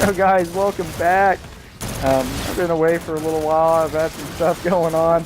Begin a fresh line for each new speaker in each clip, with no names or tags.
So guys, welcome back. I've been away for a little while. I've had some stuff going on,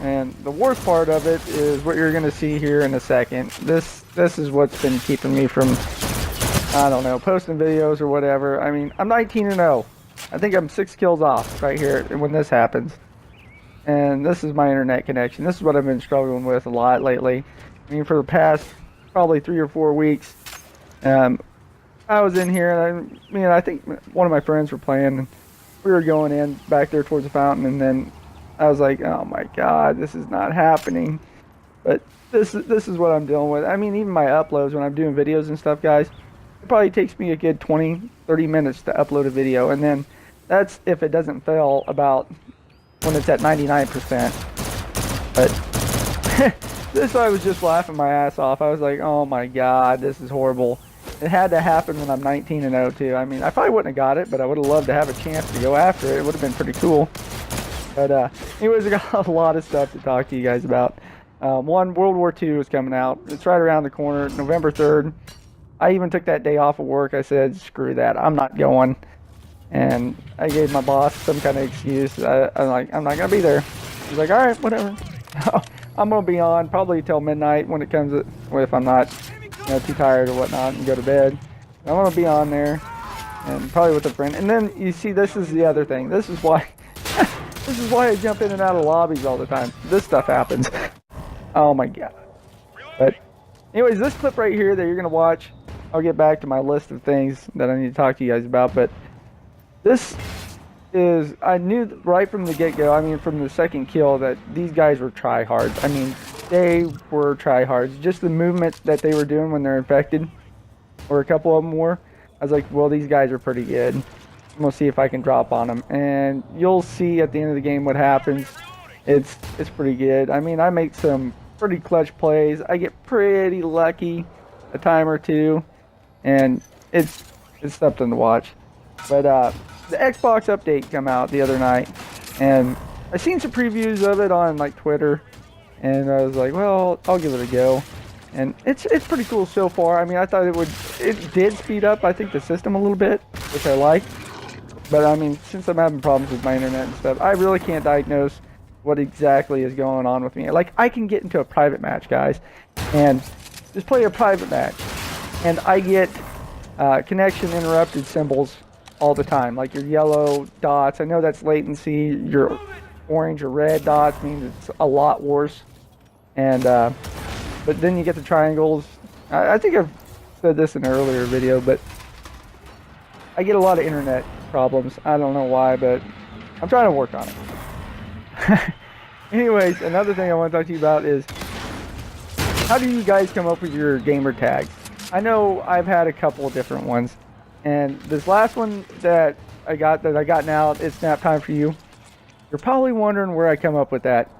and the worst part of it is what you're going to see here in a second. This is what's been keeping me from, I don't know, posting videos or whatever. I mean, I'm 19-0. I think I'm 6 kills off right here when this happens. And this is my internet connection. This is what I've been struggling with a lot lately. I mean, for the past probably 3 or 4 weeks, I was in here, and I think one of my friends were playing, and we were going in back there towards the fountain, and then I was like, oh my god, this is not happening. But this is what I'm dealing with. I mean, even my uploads when I'm doing videos and stuff, guys, it probably takes me a good 20-30 minutes to upload a video, and then that's if it doesn't fail about when it's at 99%. But this, I was just laughing my ass off. I was like, oh my god, this is horrible. It had to happen when I'm 19-0 too. I mean, I probably wouldn't have got it, but I would have loved to have a chance to go after it. It would have been pretty cool. But anyways, I got a lot of stuff to talk to you guys about. One, World War II is coming out. It's right around the corner, November 3rd. I even took that day off of work. I said, screw that, I'm not going. And I gave my boss some kind of excuse. I'm like, I'm not going to be there. He's like, all right, whatever. I'm going to be on probably till midnight when it comes, if I'm not too tired or whatnot, and go to bed. I'm going to be on there, and probably with a friend. And then, you see, this is the other thing. This is why, this is why I jump in and out of lobbies all the time. This stuff happens. Oh my god. But, anyways, this clip right here that you're going to watch, I'll get back to my list of things that I need to talk to you guys about, but this is, I knew right from the get-go, I mean from the second kill, that these guys were tryhards. I mean, they were tryhards. Just the movement that they were doing when they're infected, or a couple of them were, I was like, well, these guys are pretty good. I'm going to see if I can drop on them. And you'll see at the end of the game what happens. It's pretty good. I mean, I make some pretty clutch plays. I get pretty lucky a time or two, and it's something to watch. But the Xbox update come out the other night, and I seen some previews of it on like Twitter, and I was like, well, I'll give it a go. And it's pretty cool so far. I mean, I thought it did speed up, I think, the system a little bit, which I like. But I mean, since I'm having problems with my internet and stuff, I really can't diagnose what exactly is going on with me. Like, I can get into a private match, guys, and just play a private match, and I get connection interrupted symbols all the time, like your yellow dots. I know that's latency. Your orange or red dots means it's a lot worse. And but then you get the triangles. I think I've said this in an earlier video, but I get a lot of internet problems. I don't know why, but I'm trying to work on it. Anyways, another thing I want to talk to you about is, how do you guys come up with your gamer tags? I know I've had a couple of different ones, and this last one that I got now, it's Snap Time For You. You're probably wondering where I come up with that.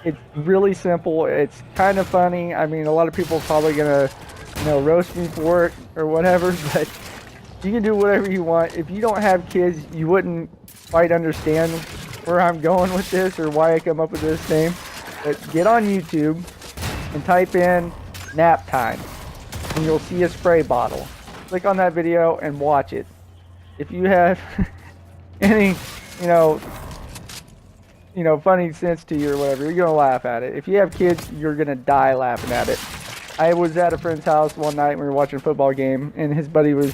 It's really simple. It's kind of funny. I mean, a lot of people are probably gonna, roast me for it or whatever, but you can do whatever you want. If you don't have kids, you wouldn't quite understand where I'm going with this or why I come up with this name. But get on YouTube and type in nap time, and you'll see a spray bottle. Click on that video and watch it. If you have any, funny sense to you or whatever, you're gonna laugh at it. If you have kids, you're gonna die laughing at it. I was at a friend's house one night and we were watching a football game, and his buddy was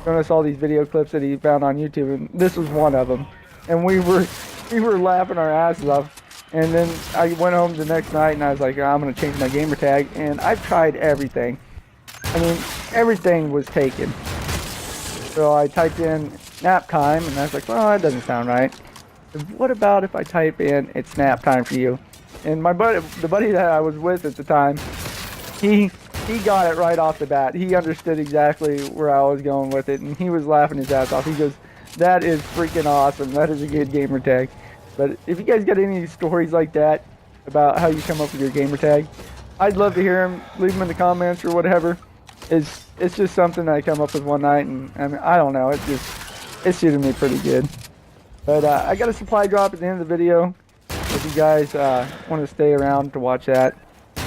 showing us all these video clips that he found on YouTube, and this was one of them. And we were laughing our asses off. And then I went home the next night and I was like, I'm gonna change my gamer tag, and I've tried everything. I mean, everything was taken. So I typed in nap time, and I was like, well, that doesn't sound right. What about if I type in it's nap time for you? And my buddy, the buddy that I was with at the time, he got it right off the bat. He understood exactly where I was going with it, and he was laughing his ass off. He goes, that is freaking awesome. That is a good gamer tag. But if you guys got any stories like that about how you come up with your gamer tag, I'd love to hear them. Leave them in the comments or whatever. It's just something that I come up with one night, and I don't know. It suited me pretty good. But I got a supply drop at the end of the video if you guys want to stay around to watch that.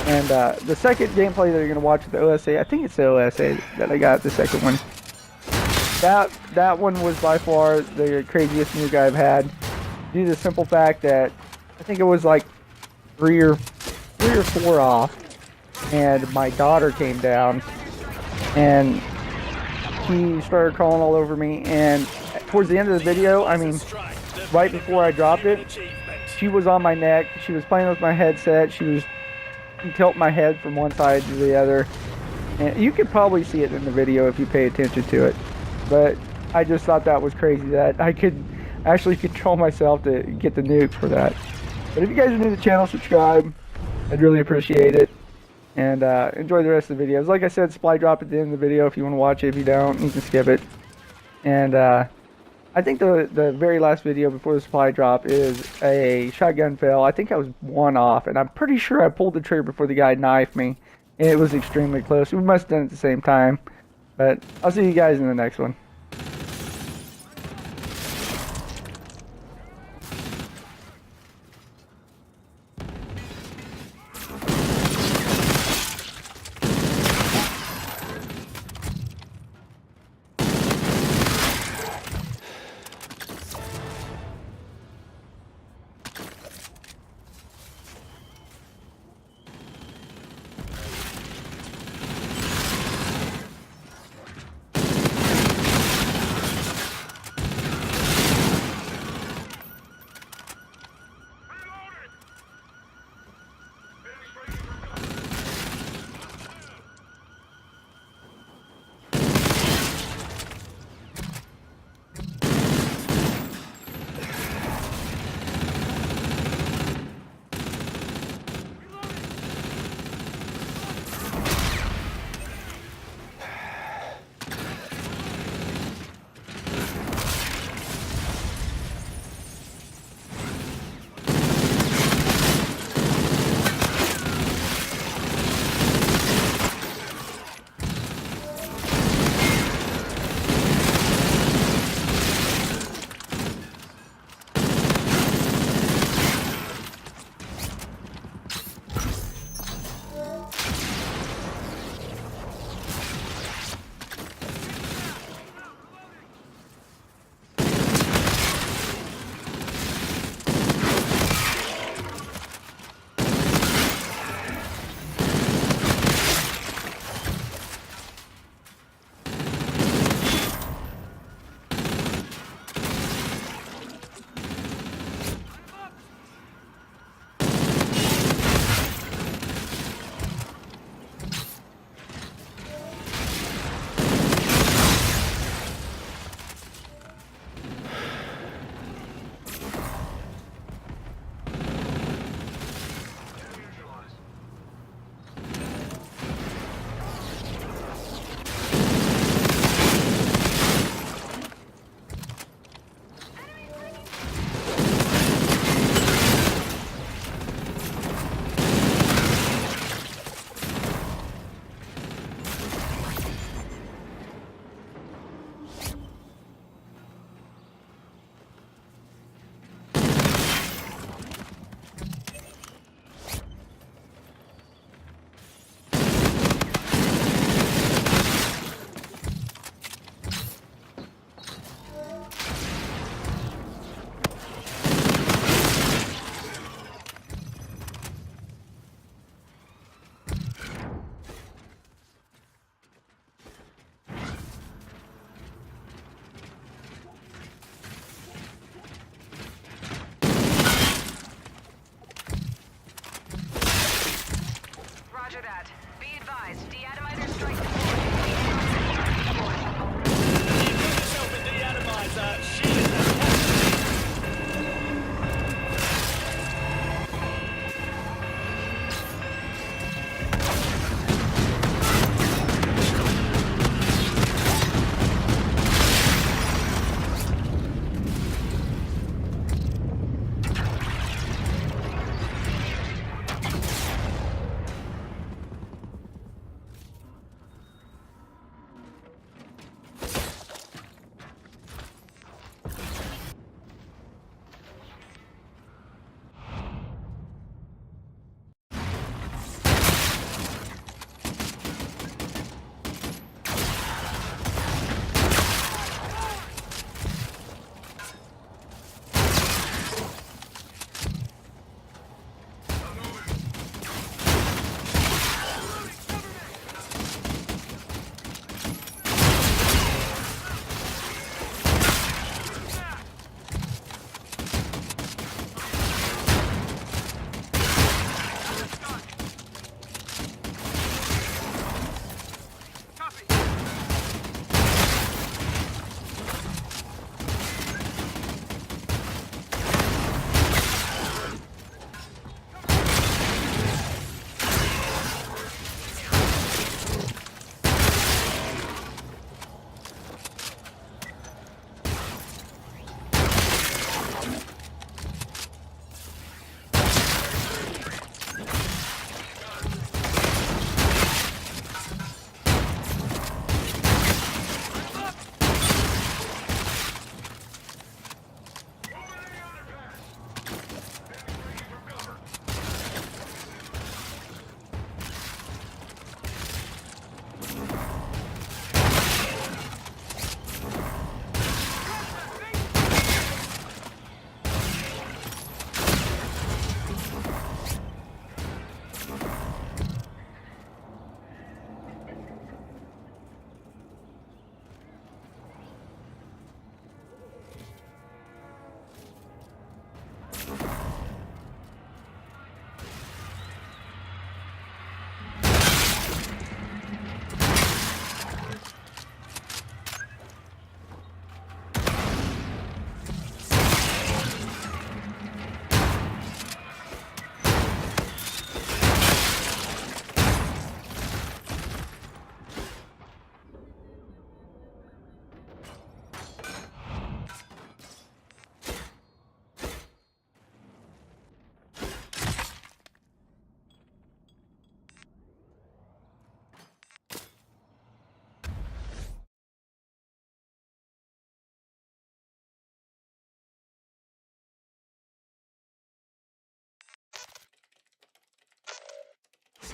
And the second gameplay that you're going to watch with the OSA, I think it's the OSA that I got, the second one. that one was by far the craziest nuke I've had, due to the simple fact that I think it was like three or four off, and my daughter came down, and she started crawling all over me. And towards the end of the video, I mean, right before I dropped it, she was on my neck. She was playing with my headset. She was tilting my head from one side to the other. And you could probably see it in the video if you pay attention to it. But I just thought that was crazy that I could actually control myself to get the nuke for that. But if you guys are new to the channel, subscribe. I'd really appreciate it. And enjoy the rest of the videos. Like I said, supply drop at the end of the video if you want to watch it. If you don't, you can skip it. And I think the very last video before the supply drop is a shotgun fail. I think I was one off, and I'm pretty sure I pulled the trigger before the guy knifed me. And it was extremely close. We must have done it at the same time. But I'll see you guys in the next one.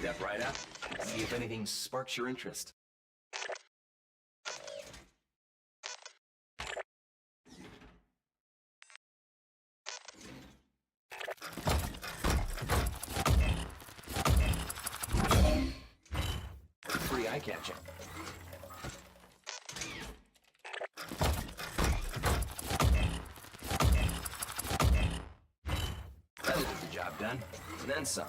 Step right up. See if anything sparks your interest. Pretty eye-catching. That'll get the job done, and then some.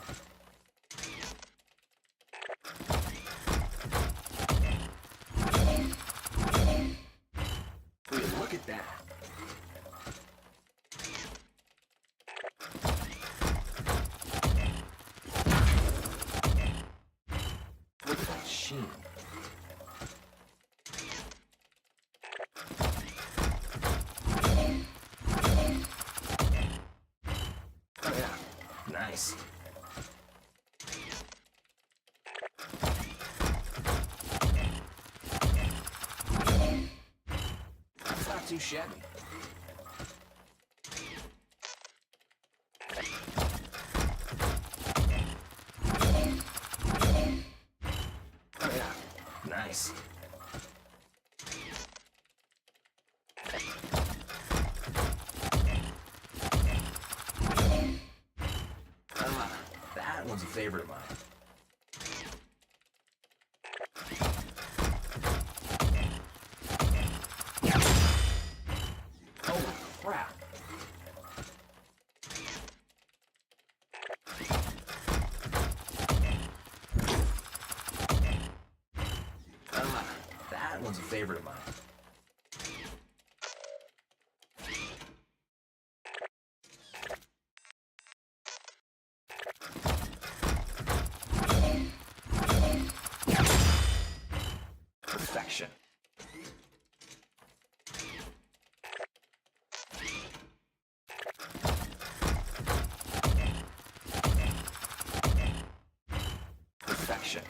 Look at that. Look at that sheen. Oh yeah, nice. That's not too shabby. Oh yeah, nice. That one's a favorite of mine. Holy crap. That one's a favorite of mine. Perfection. Perfection.